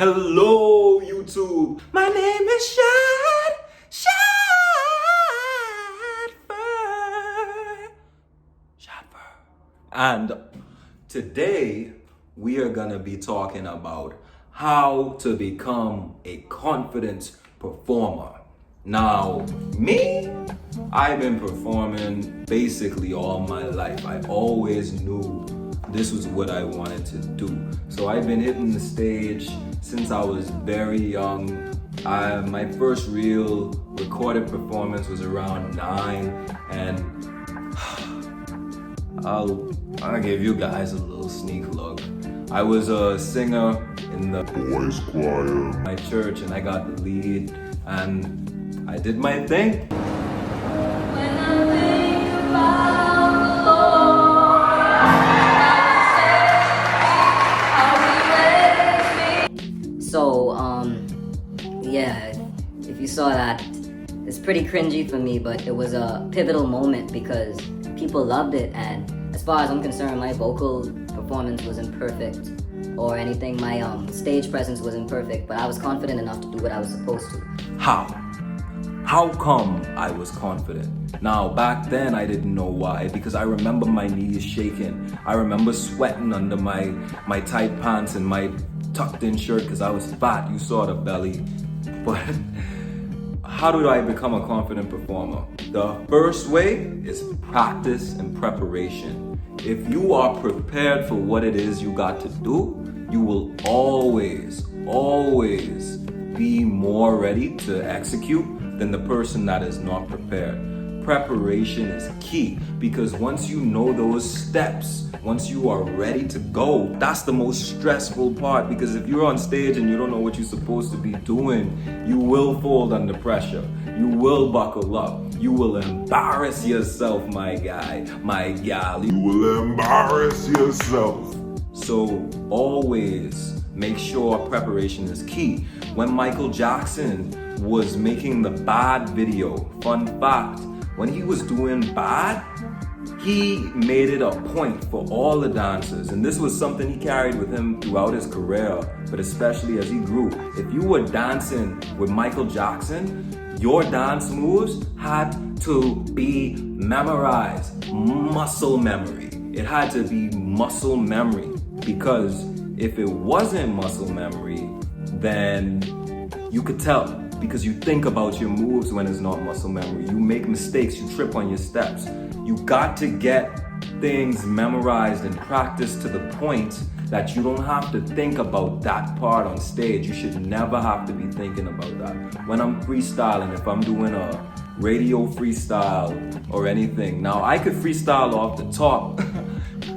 Hello, YouTube. My name is Shad. Shadfur. And today we are gonna be talking about how to become a confident performer. Now, I've been performing basically all my life. I always knew this was what I wanted to do. So I've been hitting the stage since I was very young. My first real recorded performance was around 9, and I'll give you guys a little sneak look. I was a singer in the boys choir in my church, and I got the lead, and I did my thing. When I think about the Lord, So, yeah, if you saw that, it's pretty cringy for me, but it was a pivotal moment because people loved it, and as far as I'm concerned, my vocal performance wasn't perfect or anything. My stage presence wasn't perfect, but I was confident enough to do what I was supposed to. How come I was confident? Now, back then I didn't know why, because I remember my knees shaking. I remember sweating under my tight pants and my tucked in shirt because I was fat. You saw the belly. But how do I become a confident performer? The first way is practice and preparation. If you are prepared for what it is you got to do, you will always be more ready to execute than the person that is not prepared. Preparation is key, because once you know those steps, once you are ready to go, that's the most stressful part, because if you're on stage and you don't know what you're supposed to be doing, you will fold under pressure. You will buckle up. You will embarrass yourself, my guy, my gal. You will embarrass yourself. So always make sure preparation is key. When Michael Jackson was making the Bad video, fun fact, when he was doing Bad, he made it a point for all the dancers, and this was something he carried with him throughout his career, but especially as he grew. If you were dancing with Michael Jackson, your dance moves had to be memorized, muscle memory. It had to be muscle memory, because if it wasn't muscle memory, then you could tell, because you think about your moves when it's not muscle memory. You make mistakes, you trip on your steps. You got to get things memorized and practiced to the point that you don't have to think about that part on stage. You should never have to be thinking about that. When I'm freestyling, if I'm doing a radio freestyle or anything, now I could freestyle off the top.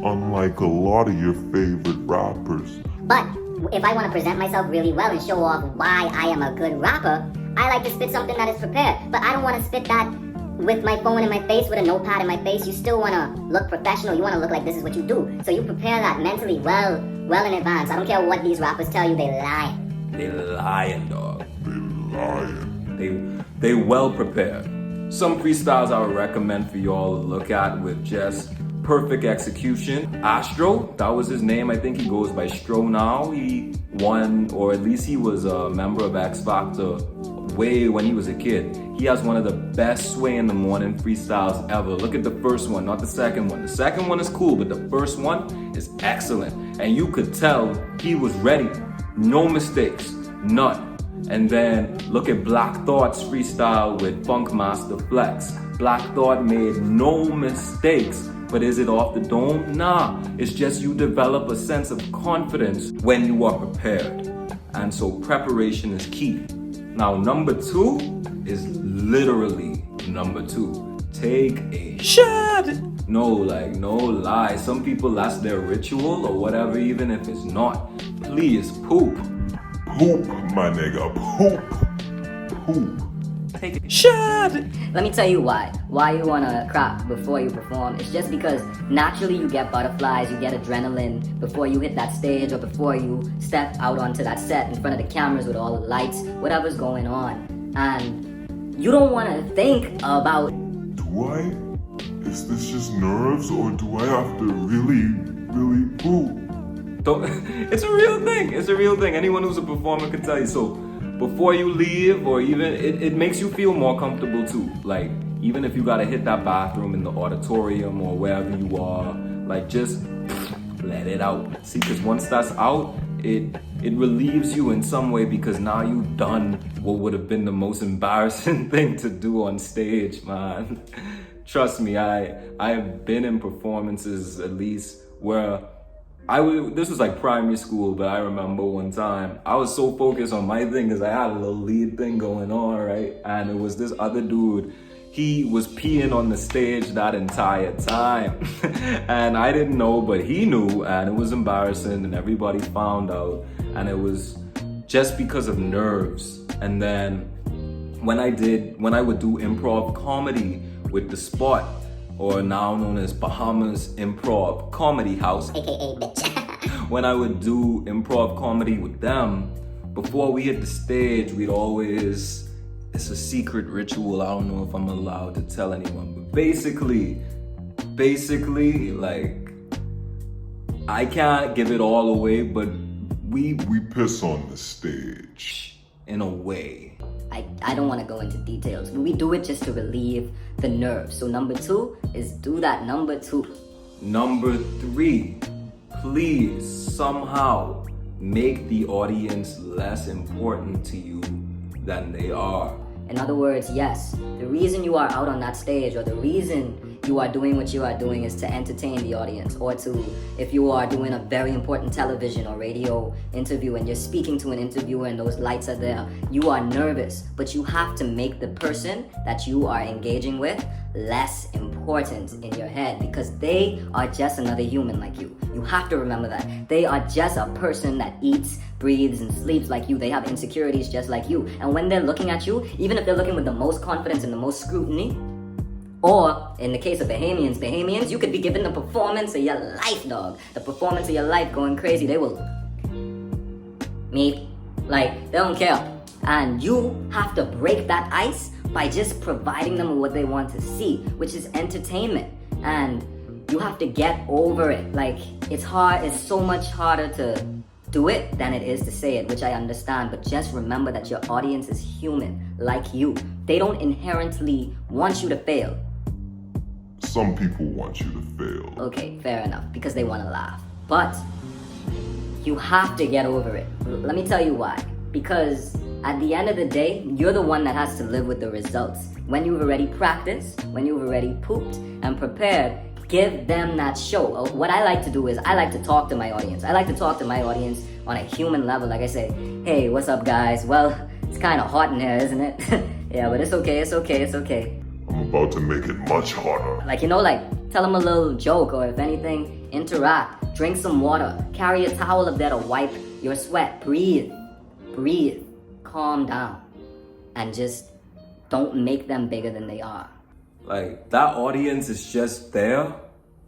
Unlike a lot of your favorite rappers. But if I want to present myself really well and show off why I am a good rapper, I like to spit something that is prepared. But I don't want to spit that with my phone in my face, with a notepad in my face. You still want to look professional. You want to look like this is what you do. So you prepare that mentally well in advance. I don't care what these rappers tell you, they lying. They lying, dog. They lying. They well prepared. Some freestyles I would recommend for y'all to look at with just perfect execution. Astro, that was his name. I think he goes by Stro now. He won, or at least he was a member of X Factor way when he was a kid. He has one of the best Sway in the Morning freestyles ever. Look at the first one, not the second one. The second one is cool, but the first one is excellent. And you could tell he was ready. No mistakes, none. And then look at Black Thought's freestyle with Funkmaster Flex. Black Thought made no mistakes. But is it off the dome? Nah, it's just you develop a sense of confidence when you are prepared. And so preparation is key. Now, number 2 is literally number 2. Take a shot. No lie. Some people, that's their ritual or whatever, even if it's not. Please, poop. Poop, my nigga, poop. Take a shot. Let me tell you why you want to crap before you perform. It's just because naturally you get butterflies, you get adrenaline before you hit that stage or before you step out onto that set in front of the cameras with all the lights, whatever's going on. And you don't want to think about, Is this just nerves, or do I have to really poop? Don't. It's a real thing. It's a real thing. Anyone who's a performer can tell you. So before you leave, or even it makes you feel more comfortable too. Like even if you gotta hit that bathroom in the auditorium or wherever you are, like just let it out. See, because once that's out, it relieves you in some way, because now you've done what would have been the most embarrassing thing to do on stage, man. Trust me, I have been in performances at least where this was like primary school, but I remember one time I was so focused on my thing because I had a little lead thing going on, right? And it was this other dude. He was peeing on the stage that entire time. And I didn't know, but he knew, and it was embarrassing, and everybody found out. And it was just because of nerves. And then when I would do improv comedy with the Spot, or now known as Bahamas Improv Comedy House, AKA bitch. when I would do improv comedy with them, before we hit the stage, we'd always, it's a secret ritual, I don't know if I'm allowed to tell anyone, but basically, like, I can't give it all away, but we piss on the stage. in a way. I don't want to go into details, but we do it just to relieve the nerves. So number 2 is do that number 2. Number 3, please somehow make the audience less important to you than they are. In other words, yes, the reason you are out on that stage, or the reason you are doing what you are doing, is to entertain the audience, or to, if you are doing a very important television or radio interview and you're speaking to an interviewer and those lights are there, you are nervous, but you have to make the person that you are engaging with less important in your head, because they are just another human like you. You have to remember that. They are just a person that eats, breathes, and sleeps like you. They have insecurities just like you. And when they're looking at you, even if they're looking with the most confidence and the most scrutiny, or in the case of Bahamians, you could be given the performance of your life, dog. The performance of your life, going crazy. They will, me, like, they don't care. And you have to break that ice by just providing them what they want to see, which is entertainment. And you have to get over it. Like, it's hard, it's so much harder to do it than it is to say it, which I understand, but just remember that your audience is human, like you. They don't inherently want you to fail. Some people want you to fail. Okay, fair enough, because they want to laugh. But you have to get over it. Let me tell you why. Because at the end of the day, you're the one that has to live with the results. When you've already practiced, when you've already pooped and prepared, give them that show. What I like to do is I like to talk to my audience. I like to talk to my audience on a human level. Like I say, hey, what's up, guys? Well, it's kind of hot in here, isn't it? Yeah, but it's okay, it's okay, it's okay. I'm about to make it much hotter. Like, like, tell them a little joke, or if anything, interact. Drink some water. Carry a towel up there to wipe your sweat. Breathe. Calm down. And just don't make them bigger than they are. Like, that audience is just there,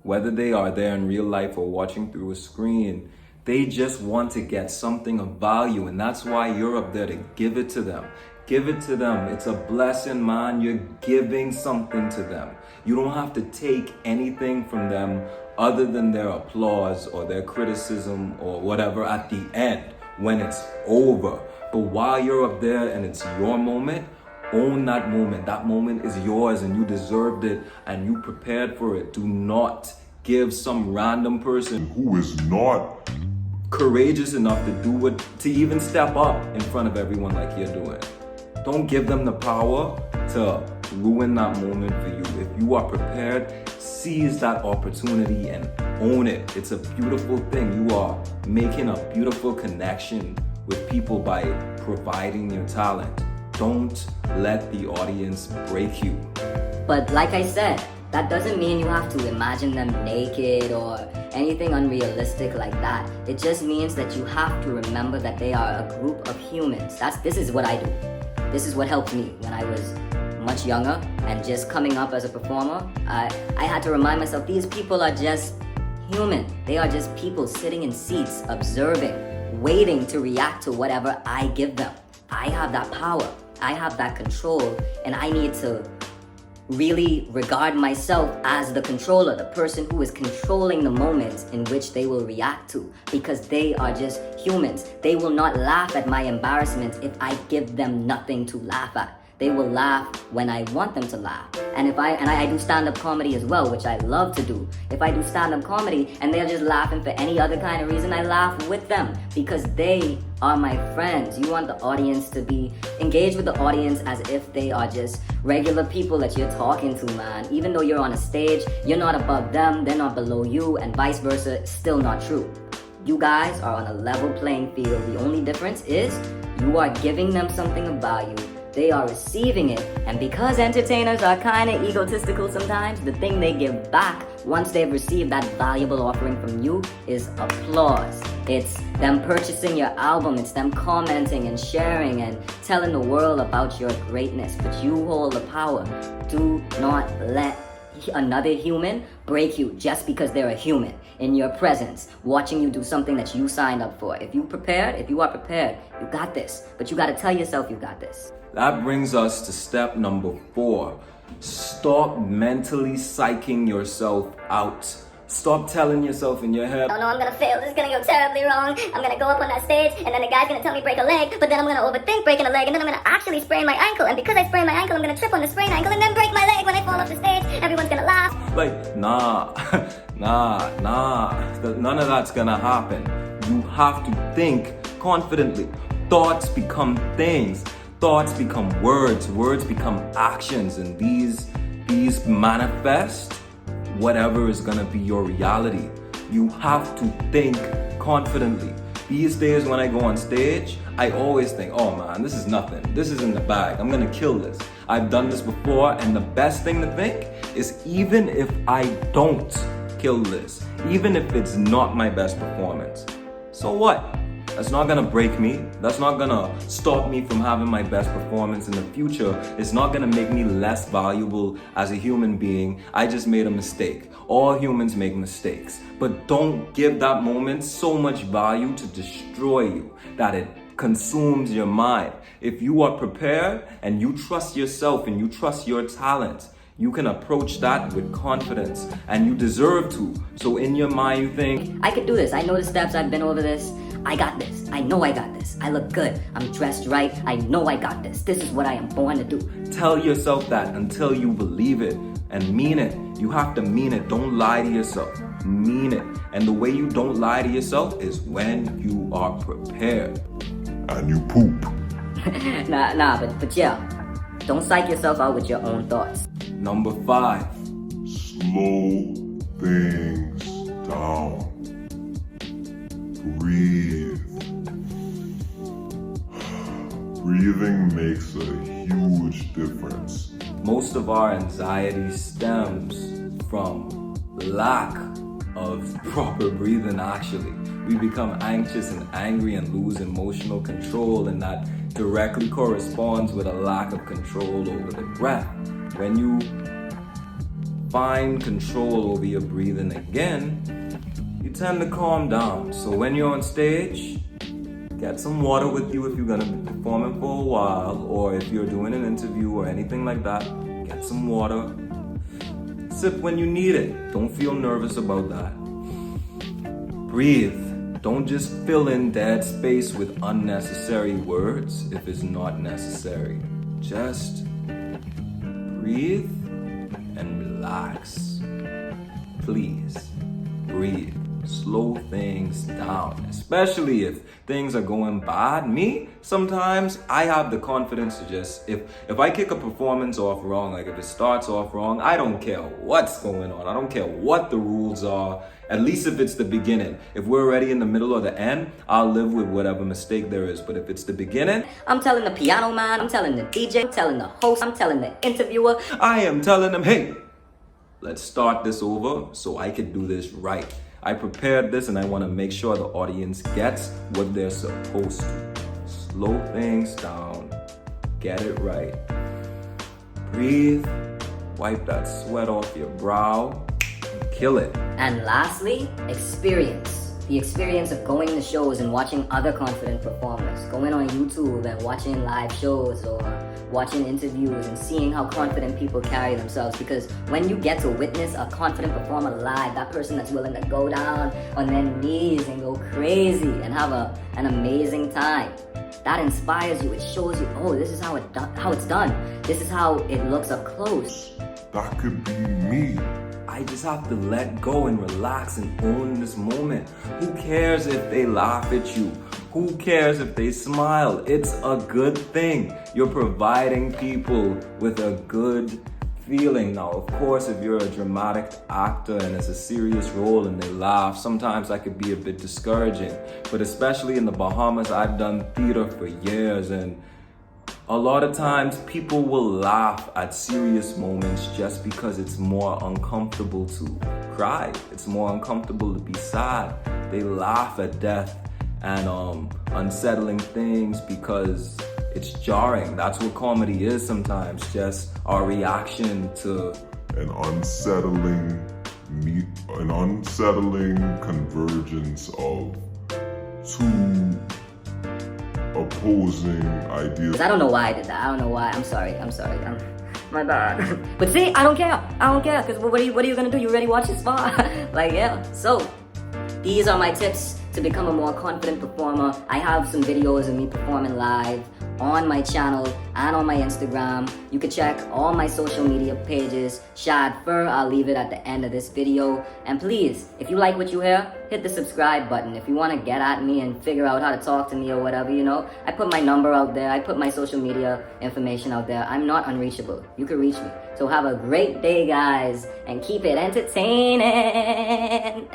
whether they are there in real life or watching through a screen. They just want to get something of value, and that's why you're up there to give it to them. Give it to them. It's a blessing, man. You're giving something to them. You don't have to take anything from them other than their applause or their criticism or whatever at the end when it's over. But while you're up there and it's your moment, own that moment. That moment is yours and you deserved it and you prepared for it. Do not give some random person Who is not courageous enough to even step up in front of everyone like you're doing. Don't give them the power to ruin that moment for you. If you are prepared, seize that opportunity and own it. It's a beautiful thing. You are making a beautiful connection with people by providing your talent. Don't let the audience break you. But like I said, that doesn't mean you have to imagine them naked or anything unrealistic like that. It just means that you have to remember that they are a group of humans. This is what I do. This is what helped me when I was much younger and just coming up as a performer. I had to remind myself, these people are just human. They are just people sitting in seats, observing, waiting to react to whatever I give them. I have that power. I have that control, and I need to really regard myself as the controller, the person who is controlling the moments in which they will react to, because they are just humans. They will not laugh at my embarrassment if I give them nothing to laugh at. They will laugh when I want them to laugh. And I do stand-up comedy as well, which I love to do. If I do stand-up comedy and they're just laughing for any other kind of reason, I laugh with them because they are my friends. You want the audience to be engaged with the audience as if they are just regular people that you're talking to, man. Even though you're on a stage, you're not above them, they're not below you, and vice versa. It's still not true. You guys are on a level playing field. The only difference is you are giving them something of value. They are receiving it, and because entertainers are kind of egotistical sometimes, the thing they give back once they've received that valuable offering from you is applause. It's them purchasing your album, it's them commenting and sharing and telling the world about your greatness, but you hold the power. Do not let another human break you just because they're a human in your presence, watching you do something that you signed up for. If you are prepared, you got this, but you got to tell yourself you got this. That brings us to step number 4. Stop mentally psyching yourself out. Stop telling yourself in your head, Oh no, I'm gonna fail. This is gonna go terribly wrong. I'm gonna go up on that stage, and then the guy's gonna tell me break a leg, but then I'm gonna overthink breaking a leg, and then I'm gonna actually sprain my ankle. And because I sprain my ankle, I'm gonna trip on the sprained ankle and then break my leg when I fall off the stage. Everyone's gonna laugh. like, nah, none of that's gonna happen. You have to think confidently. Thoughts become things. Thoughts become words. Words become actions, and these manifest whatever is gonna be your reality. You have to think confidently. These days when I go on stage, I always think, oh man, this is nothing. This is in the bag. I'm gonna kill this. I've done this before, and the best thing to think is even if I don't kill this, even if it's not my best performance, so what? That's not gonna break me. That's not gonna stop me from having my best performance in the future. It's not gonna make me less valuable as a human being. I just made a mistake. All humans make mistakes. But don't give that moment so much value to destroy you that it consumes your mind. If you are prepared and you trust yourself and you trust your talent, you can approach that with confidence, and you deserve to. So in your mind you think, I could do this. I know the steps. I've been over this. I got this. I know I got this. I look good. I'm dressed right. I know I got this. This is what I am born to do. tell yourself that until you believe it and mean it. You have to mean it. Don't lie to yourself. Mean it. And the way you don't lie to yourself is when you are prepared. And you poop. but yeah, don't psych yourself out with your own thoughts. Number 5. Slow things down. Breathe. Breathing makes a huge difference. Most of our anxiety stems from lack of proper breathing, actually. We become anxious and angry and lose emotional control, and that directly corresponds with a lack of control over the breath. When you find control over your breathing again, you tend to calm down. So when you're on stage, get some water with you if you're gonna be performing for a while, or if you're doing an interview or anything like that, get some water. Sip when you need it. Don't feel nervous about that. Breathe. Don't just fill in dead space with unnecessary words if it's not necessary. Just breathe and relax. Please breathe. Slow things down, especially if things are going bad. Me, sometimes I have the confidence to just, if I kick a performance off wrong, like if it starts off wrong, I don't care what's going on. I don't care what the rules are, at least if it's the beginning. If we're already in the middle or the end, I'll live with whatever mistake there is. But if it's the beginning, I'm telling the piano man, I'm telling the DJ, I'm telling the host, I'm telling the interviewer, I am telling them, hey, let's start this over so I can do this right. I prepared this and I want to make sure the audience gets what they're supposed to. Slow things down. Get it right. Breathe. Wipe that sweat off your brow. And kill it. and lastly, experience. the experience of going to shows and watching other confident performers, going on YouTube and watching live shows or watching interviews and seeing how confident people carry themselves. Because when you get to witness a confident performer live, that person that's willing to go down on their knees and go crazy and have an amazing time, that inspires you. It shows you, oh, this is how it's done. This is how it looks up close. That could be me. I just have to let go and relax and own this moment. Who cares if they laugh at you? Who cares if they smile? It's a good thing. You're providing people with a good feeling. Now, of course, if you're a dramatic actor and it's a serious role and they laugh, sometimes that could be a bit discouraging. But especially in the Bahamas, I've done theater for years, and a lot of times people will laugh at serious moments just because it's more uncomfortable to cry. It's more uncomfortable to be sad. They laugh at death and unsettling things because it's jarring. That's what comedy is sometimes, just our reaction to An unsettling convergence of two opposing ideas. I don't know why I did that. I don't know why. I'm sorry. My bad. But see, I don't care. Because what are you gonna do? You already watched it far. Like, yeah. So, these are my tips to become a more confident performer. I have some videos of me performing live on my channel and on my Instagram. You can check all my social media pages. Shad Fur, I'll leave it at the end of this video. And please, if you like what you hear, hit the subscribe button. If you want to get at me and figure out how to talk to me or whatever, I put my number out there. I put my social media information out there. I'm not unreachable. You can reach me. So have a great day, guys, and keep it entertaining.